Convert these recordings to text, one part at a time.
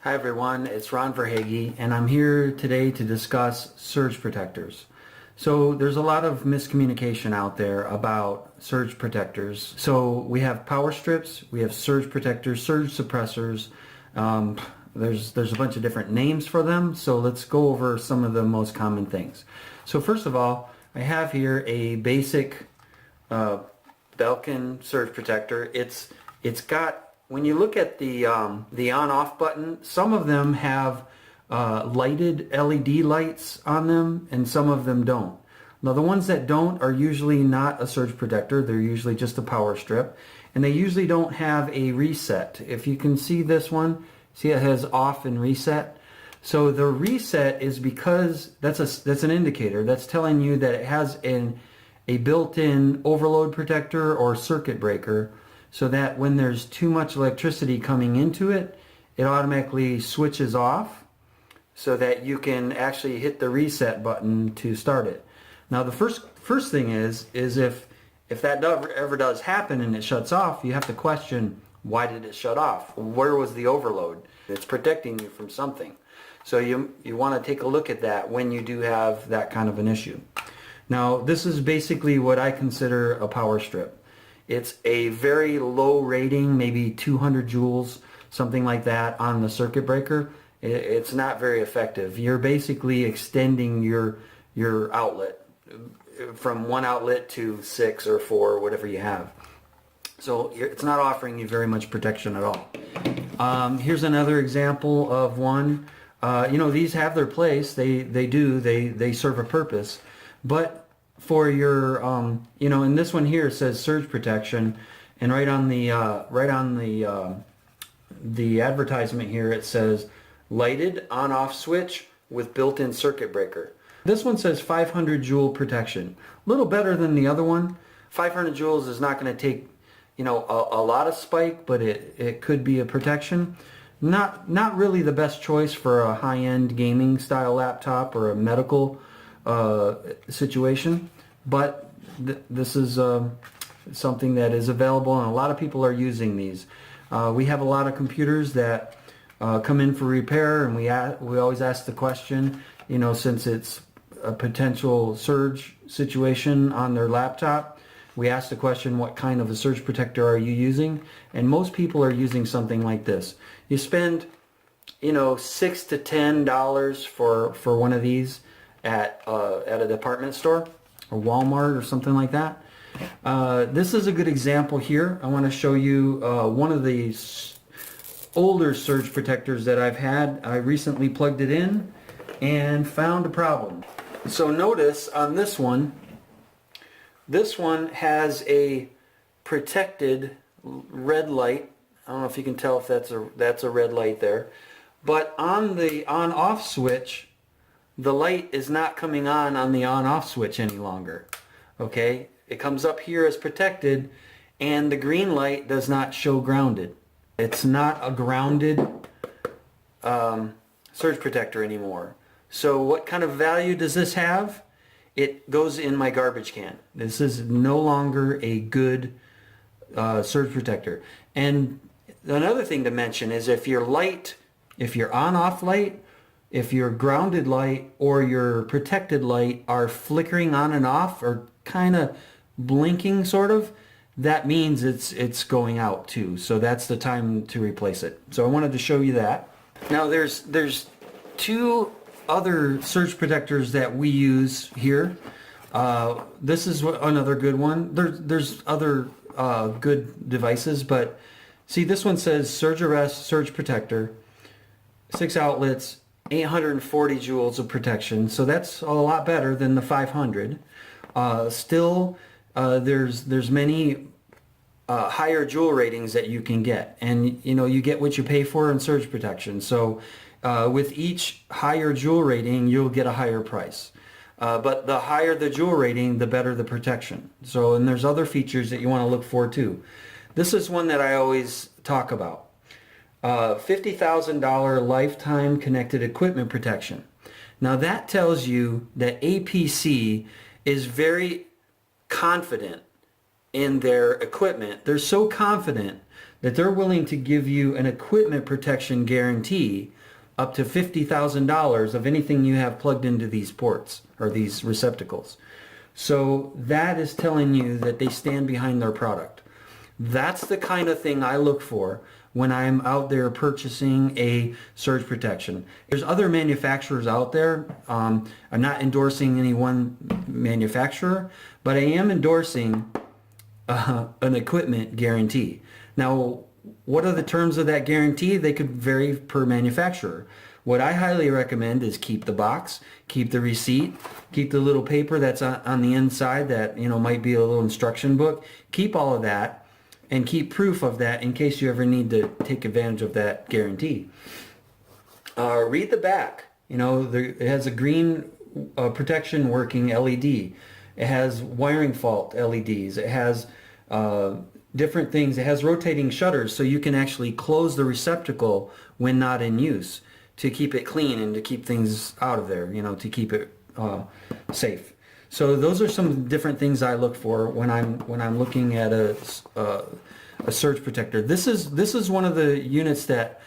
Hi everyone, it's Ron Verhage, and I'm here today to discuss surge protectors. So there's a lot of miscommunication out there about surge protectors. So we have power strips, we have surge protectors, surge suppressors. There's a bunch of different names for them, so let's go over some of the most common things. So first of all, I have here a basic Belkin surge protector. It's got, when you look at the on-off button, some of them have lighted LED lights on them and some of them don't. Now the ones that don't are usually not a surge protector, they're usually just a power strip, and they usually don't have a reset. If you can see this one, see it has off and reset. So the reset is because that's an indicator that's telling you that it has a built-in overload protector or circuit breaker, so that when there's too much electricity coming into it, it automatically switches off so that you can actually hit the reset button to start it. Now the first thing is if that ever does happen and it shuts off, you have to question, why did it shut off? Where was the overload? It's protecting you from something. So you want to take a look at that when you do have that kind of an issue. Now this is basically what I consider a power strip. It's a very low rating, maybe 200 joules, something like that on the circuit breaker. It's not very effective. You're basically extending your outlet from one outlet to 6 or 4, whatever you have. So it's not offering you very much protection at all. Here's another example of one. These have their place. They serve a purpose. But for your, in this one here it says surge protection, and right on the advertisement here it says lighted on-off switch with built-in circuit breaker. This one says 500 joule protection. A little better than the other one. 500 joules is not going to take, a lot of spike, but it could be a protection. Not really the best choice for a high-end gaming style laptop or a medical situation, but this is something that is available, and a lot of people are using these. We have a lot of computers that come in for repair, and we always ask the question, since it's a potential surge situation on their laptop, we ask the question, what kind of a surge protector are you using? And most people are using something like this. You spend $6 to $10 for one of these at a department store or Walmart or something like that. This is a good example here. I want to show you one of the older surge protectors that I've had. I recently plugged it in and found a problem. So notice on this one has a protected red light. I don't know if you can tell if that's a red light there, but on the on-off switch, the light is not coming on the on-off switch any longer. Okay, it comes up here as protected, and the green light does not show grounded. It's not a grounded surge protector anymore. So what kind of value does this have? It goes in my garbage can. This is no longer a good surge protector. And another thing to mention is if your on-off light, if your grounded light or your protected light are flickering on and off or kind of blinking sort of, that means it's going out too. So that's the time to replace it. So I wanted to show you that. Now there's two other surge protectors that we use here. This is another good one. There's other good devices, but see, this one says Surge Arrest Surge Protector, 6 outlets, 840 joules of protection. So that's a lot better than the 500. Still, there's many higher joule ratings that you can get, and you get what you pay for in surge protection. So with each higher joule rating, you'll get a higher price. But the higher the joule rating, the better the protection. So, and there's other features that you want to look for too. This is one that I always talk about. $50,000 lifetime connected equipment protection. Now that tells you that APC is very confident in their equipment. They're so confident that they're willing to give you an equipment protection guarantee up to $50,000 of anything you have plugged into these ports or these receptacles. So that is telling you that they stand behind their product. That's the kind of thing I look for when I'm out there purchasing a surge protection. There's other manufacturers out there. I'm not endorsing any one manufacturer, but I am endorsing an equipment guarantee. Now, what are the terms of that guarantee? They could vary per manufacturer. What I highly recommend is keep the box, keep the receipt, keep the little paper that's on the inside that, you know, might be a little instruction book. Keep all of that and keep proof of that in case you ever need to take advantage of that guarantee. Read the back. You know, it has a green protection working LED. It has wiring fault LEDs. It has different things. It has rotating shutters so you can actually close the receptacle when not in use to keep it clean and to keep things out of there, you know, to keep it safe. So those are some different things I look for when I'm looking at a surge protector. This is one of the units that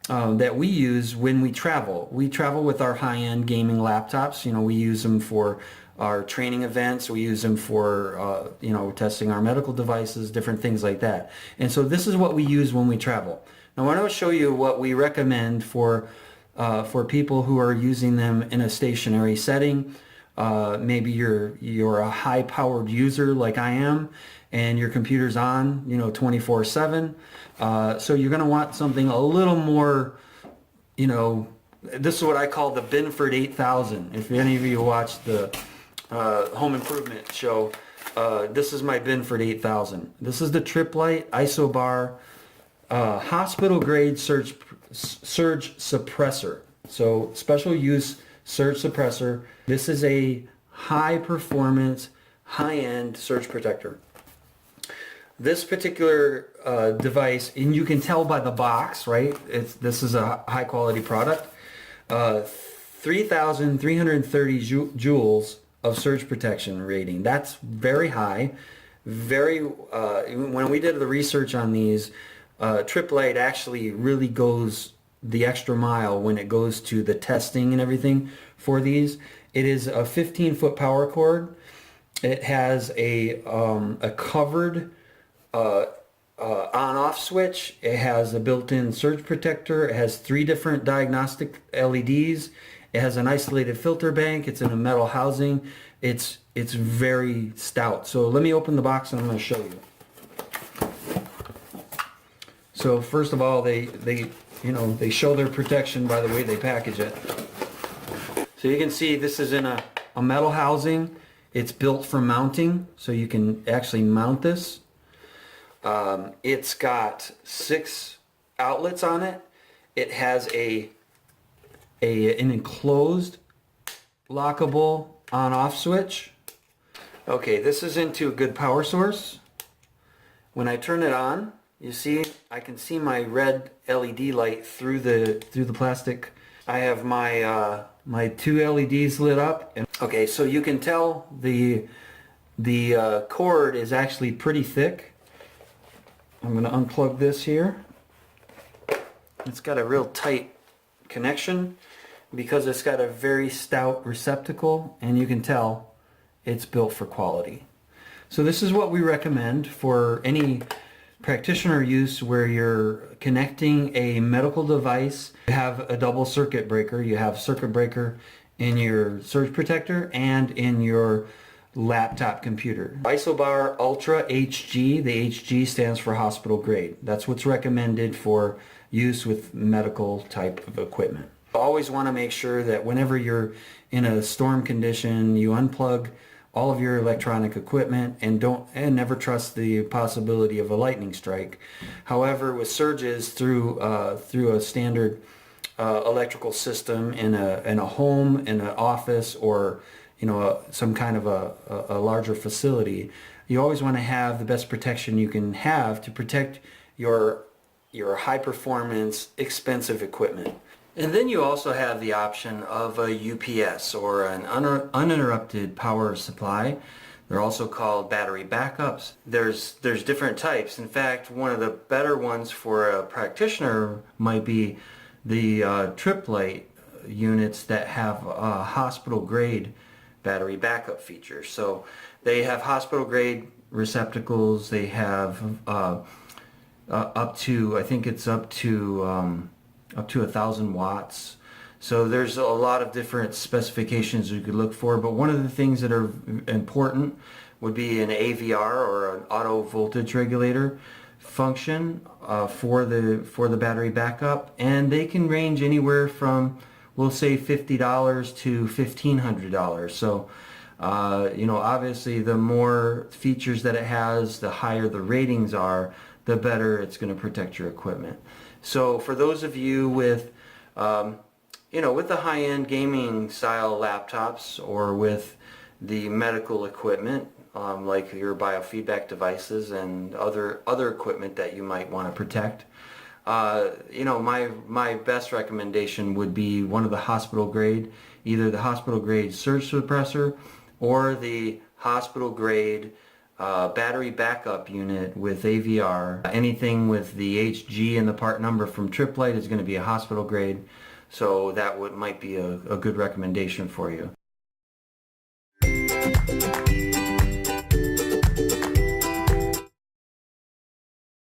we use when we travel. We travel with our high-end gaming laptops. You know, we use them for our training events. We use them for you know, testing our medical devices, different things like that. And so this is what we use when we travel. Now I want to show you what we recommend for people who are using them in a stationary setting. Maybe you're a high-powered user like I am, and your computer's on, you know, 24/7. So you're going to want something a little more, you know, this is what I call the Binford 8000. If any of you watch the Home Improvement show, this is my Binford 8000. This is the Tripp Lite Isobar hospital-grade surge suppressor. So special use surge suppressor. This is a high-performance, high-end surge protector. This particular device, and you can tell by the box, right? This is a high-quality product. 3,330 joules of surge protection rating. That's very high. When we did the research on these, Tripp Lite actually really goes the extra mile when it goes to the testing and everything for these. It is a 15-foot power cord. It has a covered on-off switch. It has a built-in surge protector. It has 3 different diagnostic LEDs. It has an isolated filter bank. It's in a metal housing. It's very stout. So let me open the box and I'm going to show you. So first of all, they show their protection by the way they package it. So you can see this is in a metal housing. It's built for mounting, so you can actually mount this. It's got 6 outlets on it. It has an enclosed lockable on-off switch. Okay, this is into a good power source. When I turn it on, you see, I can see my red LED light through the plastic. I have my my 2 LEDs lit up. And okay, so you can tell the cord is actually pretty thick. I'm going to unplug this here. It's got a real tight connection because it's got a very stout receptacle, and you can tell it's built for quality. So this is what we recommend for any practitioner use where you're connecting a medical device. You have a double circuit breaker. You have circuit breaker in your surge protector and in your laptop computer. Isobar Ultra HG. The HG stands for hospital grade. That's what's recommended for use with medical type of equipment. Always want to make sure that whenever you're in a storm condition, you unplug all of your electronic equipment and never trust the possibility of a lightning strike. However, with surges through a standard electrical system in a home, in an office, or some kind of a larger facility, you always want to have the best protection you can have to protect your high performance, expensive equipment. And then you also have the option of a UPS, or an uninterrupted power supply. They're also called battery backups. There's different types. In fact, one of the better ones for a practitioner might be the Tripp Lite units that have hospital grade battery backup features. So they have hospital grade receptacles. They have up to, I think it's up to 1,000 watts. So there's a lot of different specifications you could look for, but one of the things that are important would be an AVR, or an auto voltage regulator function for the battery backup, and they can range anywhere from, we'll say, $50 to $1,500. So obviously the more features that it has, the higher the ratings are, the better it's going to protect your equipment. So for those of you with with the high-end gaming style laptops, or with the medical equipment, like your biofeedback devices and other equipment that you might want to protect, my best recommendation would be one of the hospital grade, either the hospital grade surge suppressor or the hospital grade battery backup unit with AVR. Anything with the HG and the part number from Tripp Lite is going to be a hospital grade. So that might be a good recommendation for you.